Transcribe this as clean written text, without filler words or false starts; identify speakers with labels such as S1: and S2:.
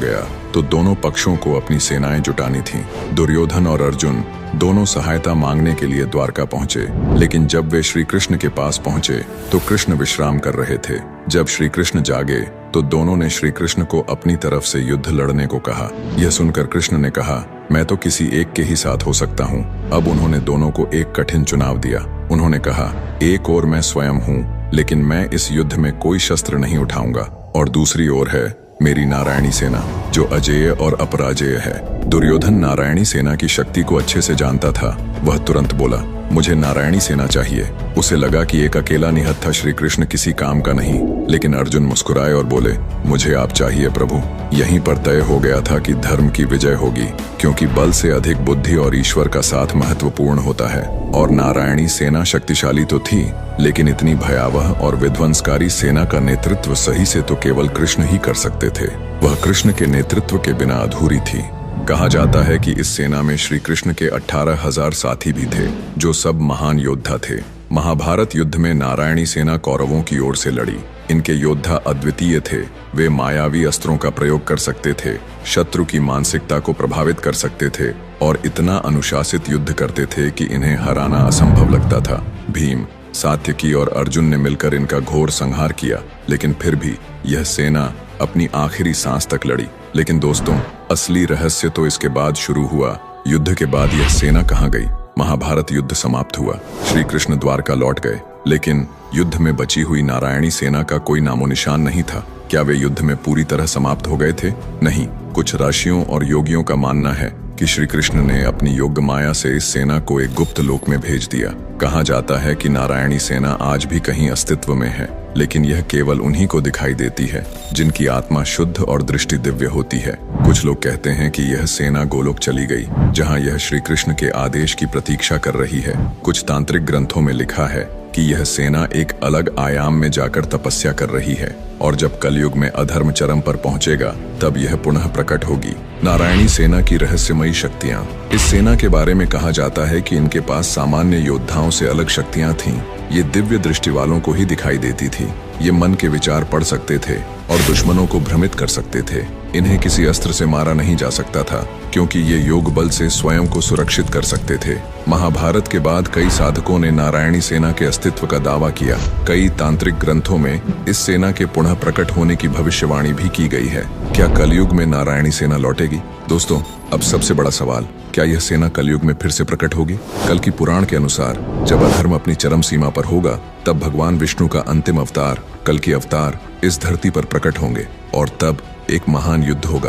S1: गया तो दोनों पक्षों को अपनी सेनाएं जुटानी थीं। दुर्योधन और अर्जुन दोनों सहायता मांगने के लिए द्वारका पहुंचे, लेकिन जब वे श्री कृष्ण के पास पहुंचे तो कृष्ण विश्राम कर रहे थे। जब श्री कृष्ण जागे तो दोनों ने श्री कृष्ण को अपनी तरफ से युद्ध लड़ने को कहा। यह सुनकर कृष्ण ने कहा, मैं तो किसी एक के ही साथ हो सकता हूँ। अब उन्होंने दोनों को एक कठिन चुनाव दिया। उन्होंने कहा, एक ओर मैं स्वयं हूँ, लेकिन मैं इस युद्ध में कोई शस्त्र नहीं उठाऊंगा, और दूसरी ओर है मेरी नारायणी सेना जो अजेय और अपराजेय है। दुर्योधन नारायणी सेना की शक्ति को अच्छे से जानता था। वह तुरंत बोला, मुझे नारायणी सेना चाहिए। उसे लगा कि एक अकेला निहत्था श्री कृष्ण किसी काम का नहीं, लेकिन अर्जुन मुस्कुराए और बोले, मुझे आप चाहिए प्रभु। यहीं पर तय हो गया था कि धर्म की विजय होगी, क्योंकि बल से अधिक बुद्धि और ईश्वर का साथ महत्वपूर्ण होता है। और नारायणी सेना शक्तिशाली तो थी, लेकिन इतनी भयावह और विध्वंसकारी सेना का नेतृत्व सही से तो केवल कृष्ण ही कर सकते थे। वह कृष्ण के नेतृत्व के बिना अधूरी थी। कहा जाता है कि इस सेना में श्री कृष्ण के 18,000 साथी भी थे, जो सब महान योद्धा थे। महाभारत युद्ध में नारायणी सेना कौरवों की ओर से लड़ी। इनके योद्धा अद्वितीय थे। वे मायावी अस्त्रों का प्रयोग कर सकते थे, शत्रु की मानसिकता को प्रभावित कर सकते थे और इतना अनुशासित युद्ध करते थे कि इन्हें हराना असंभव लगता था। भीम, सात्यकी और अर्जुन ने मिलकर इनका घोर संहार किया, लेकिन फिर भी यह सेना अपनी आखिरी सांस तक लड़ी। लेकिन दोस्तों, असली रहस्य तो इसके बाद शुरू हुआ। युद्ध के बाद यह सेना कहाँ गई? महाभारत युद्ध समाप्त हुआ। श्री कृष्ण द्वारका लौट गए, लेकिन युद्ध में बची हुई नारायणी सेना का कोई नामो निशान नहीं था। क्या वे युद्ध में पूरी तरह समाप्त हो गए थे? नहीं। कुछ ऋषियों और योगियों का मानना है कि श्री कृष्ण ने अपनी योग माया से इस सेना को एक गुप्त लोक में भेज दिया। कहा जाता है कि नारायणी सेना आज भी कहीं अस्तित्व में है, लेकिन यह केवल उन्हीं को दिखाई देती है जिनकी आत्मा शुद्ध और दृष्टि दिव्य होती है। कुछ लोग कहते हैं कि यह सेना गोलोक चली गई, जहां यह श्री कृष्ण के आदेश की प्रतीक्षा कर रही है। कुछ तांत्रिक ग्रंथों में लिखा है कि यह सेना एक अलग आयाम में जाकर तपस्या कर रही है, और जब कलयुग में अधर्म चरम पर पहुंचेगा तब यह पुनः प्रकट होगी। नारायणी सेना की रहस्यमयी शक्तियां। इस सेना के बारे में कहा जाता है कि इनके पास सामान्य योद्धाओं से अलग शक्तियां थीं। ये दिव्य दृष्टि वालों को ही दिखाई देती थी। ये मन के विचार पढ़ सकते थे और दुश्मनों को भ्रमित कर सकते थे। इन्हें किसी अस्त्र से मारा नहीं जा सकता था, क्योंकि ये योग बल से स्वयं को सुरक्षित कर सकते थे। महाभारत के बाद कई साधकों ने नारायणी सेना के अस्तित्व का दावा किया। कई तांत्रिक ग्रंथों में इस सेना के पुनः प्रकट होने की भविष्यवाणी भी की गई है। क्या कलयुग में नारायणी सेना लौटेगी? दोस्तों, अब सबसे बड़ा सवाल, क्या यह सेना कलयुग में फिर से प्रकट होगी? कल की पुराण के अनुसार जब अधर्म अपनी चरम सीमा पर होगा, तब भगवान विष्णु का अंतिम अवतार, कल की अवतार, इस धरती पर प्रकट होंगे, और तब एक महान युद्ध होगा।